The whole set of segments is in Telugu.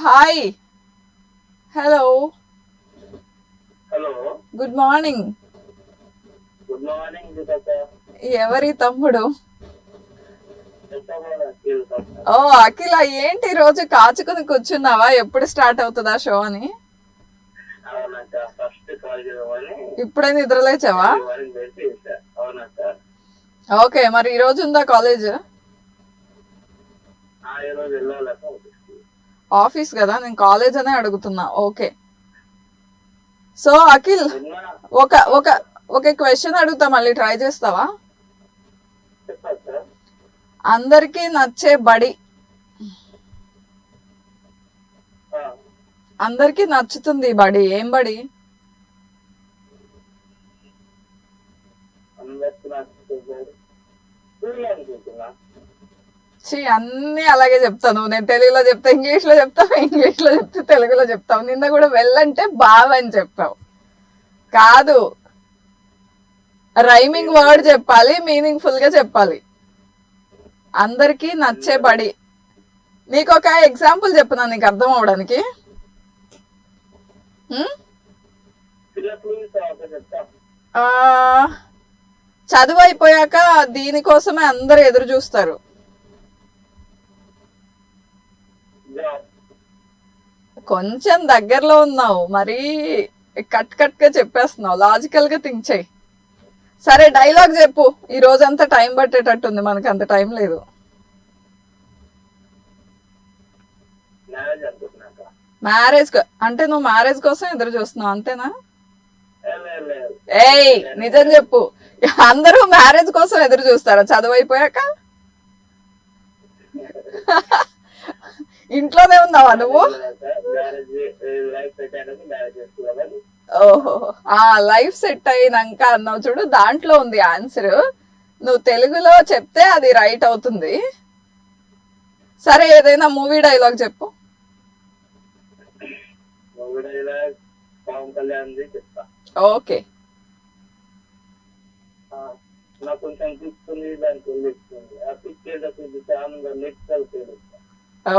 Hi. Hello. Hello. Good morning. Good morning. ఎవరి తమ్ముడు? ఓ అఖిల, ఏంటి రోజు కాచుకుని కూర్చున్నావా ఎప్పుడు స్టార్ట్ అవుతుందా షో అని? ఇప్పుడే నిద్రలేచావా? ఓకే, మరి ఈ రోజు ఉందా కాలేజ్? ఆఫీస్ కదా, నేను కాలేజ్ అనే అడుగుతున్నా. ఓకే. సో అఖిల్, ఒక ఒక ఒక క్వశ్చన్ అడుగుతా, మళ్ళీ ట్రై చేస్తావా? అందరికీ నచ్చే బడి, అందరికీ నచ్చుతుంది బడి, ఏం బడి? అన్ని అలాగే చెప్తాను. నేను తెలుగులో చెప్తా, ఇంగ్లీష్ లో చెప్తావు, ఇంగ్లీష్ లో చెప్తే తెలుగులో చెప్తావు. నిన్న కూడా వెళ్ళంటే బావ్ అని చెప్పావు. కాదు, రైమింగ్ వర్డ్ చెప్పాలి, మీనింగ్ ఫుల్ గా చెప్పాలి. అందరికీ నచ్చే బడి. నీకు ఒక ఎగ్జాంపుల్ చెప్పునా నీకు అర్థం అవడానికి? చదువు అయిపోయాక దీనికోసమే అందరు ఎదురు చూస్తారు. కొంచెం దగ్గరలో ఉన్నావు, మరీ కట్ కట్ గా చెప్పేస్తున్నావు. లాజికల్ గా థింక్ చెయ్యి. సరే, డైలాగ్ చెప్పు. ఈ రోజంతా టైం పట్టేటట్టుంది, మనకి అంత టైం లేదు. మ్యారేజ్ అంటే నువ్వు మ్యారేజ్ కోసం ఎదురు చూస్తున్నావు అంతేనా? ఏయ్, నిజం చెప్పు. అందరూ మ్యారేజ్ కోసం ఎదురు చూస్తారా చదువు అయిపోయాక? ఇంట్లోనే ఉన్నావా నువ్వు? ఓహో, లైఫ్ సెట్ అయినాక అన్నావు చూడు, దాంట్లో ఉంది ఆన్సర్. నువ్వు తెలుగులో చెప్తే అది రైట్ అవుతుంది. సరే, ఏదైనా మూవీ డైలాగ్ చెప్పు. ఓకే.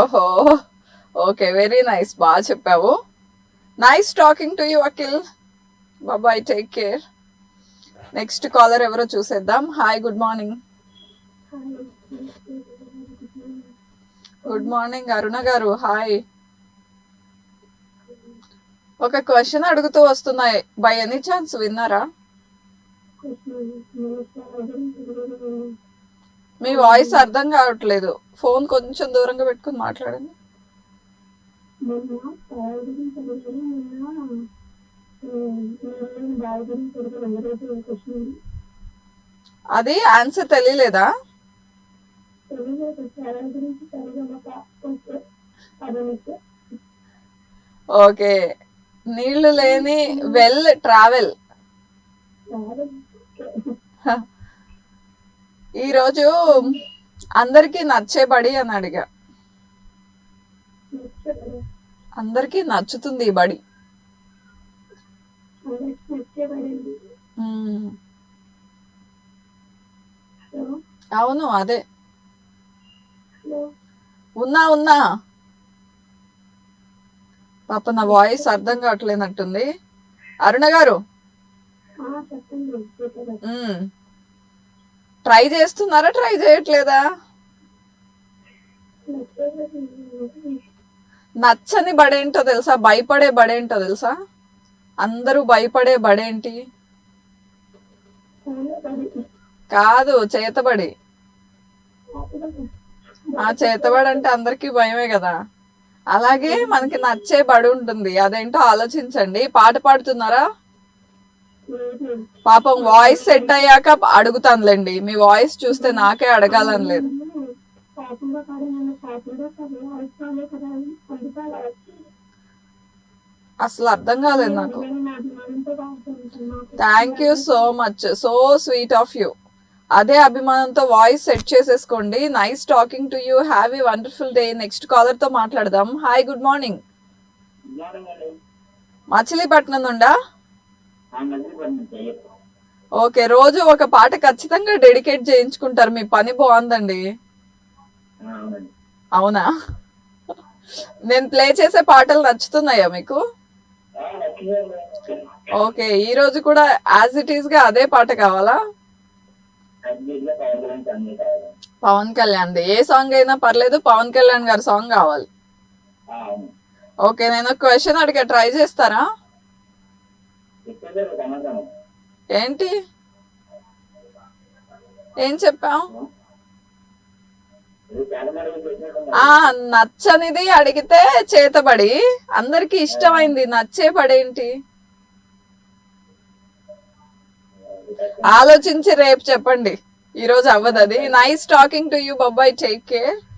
ఓహో, ఓకే, వెరీ నైస్, బాగా చెప్పావు. Nice talking to you Akhil. Bye, take care. Next caller ఎవరో చూసేద్దాం. Hi, good morning. Good morning Aruna గారు. హాయ్. ఒక క్వశ్చన్ అడుగుతూ వస్తున్నాయి, బై ఎనీ ఛాన్స్ విన్నారా? మీ వాయిస్ అర్థం కావట్లేదు. ఫోన్ కొంచెం దూరంగా పెట్టుకుని మాట్లాడండి. అది ఆన్సర్ తెలియలేదా? ఓకే, నీళ్లు లేని వెల్ ట్రావెల్. ఈరోజు అందరికీ నచ్చే బడి అని అడిగా. అందరికీ నచ్చుతుంది ఈ బడి. అవును, అదే. ఉన్నా పాప, నా వాయిస్ అర్థం కావట్లేనట్టుంది. అరుణ గారు, ట్రై చేస్తున్నారా, ట్రై చేయట్లేదా? నచ్చని బడేంటో తెలుసా? భయపడే బడేంటో తెలుసా? అందరూ భయపడే బడేంటి? కాదు, చేతబడి. ఆ చేతబడి అంటే అందరికీ భయమే కదా. అలాగే మనకి నచ్చే బడి ఉంటుంది, అదేంటో ఆలోచించండి. పాట పాడుతున్నారా? పాపం వాయిస్ సెట్ అయ్యాక అడుగుతానులేండి. మీ వాయిస్ చూస్తే నాకే అడగాలని లేదు. అసలు అర్థం కాలేదు నాకు. Thank you so much, so sweet of you. అదే అభిమానంతో వాయిస్ సెట్ చేసేసుకోండి. Nice talking to you. Have a wonderful day. Next caller తో మాట్లాడదాం. Hi, good morning. మచిలీపట్నం నుండా? ఓకే, రోజు ఒక పాట ఖచ్చితంగా డెడికేట్ చేయించుకుంటారు. మీ పని బాగుందండి. అవునా? నేను ప్లే చేసే పాటలు నచ్చుతున్నాయా మీకు? ఓకే, ఈ రోజు కూడా యాజ్ ఇట్ ఈస్ గా అదే పాట కావాలా? పవన్ కళ్యాణ్ ఏ సాంగ్ అయినా పర్లేదు, పవన్ కళ్యాణ్ గారి సాంగ్ కావాలి. ఓకే, నేను ఒక క్వశ్చన్ అడిగా, ట్రై చేస్తారా? ఏంటి ఏం చెప్పావు? నచ్చనిది అడిగితే చేతబడి, అందరికి ఇష్టమైంది నచ్చే పడేంటి? ఆలోచించి రేపు చెప్పండి, ఈ రోజు అవ్వదు అది. నైస్ టాకింగ్ టు యూ బాబాయ్, టేక్ కేర్.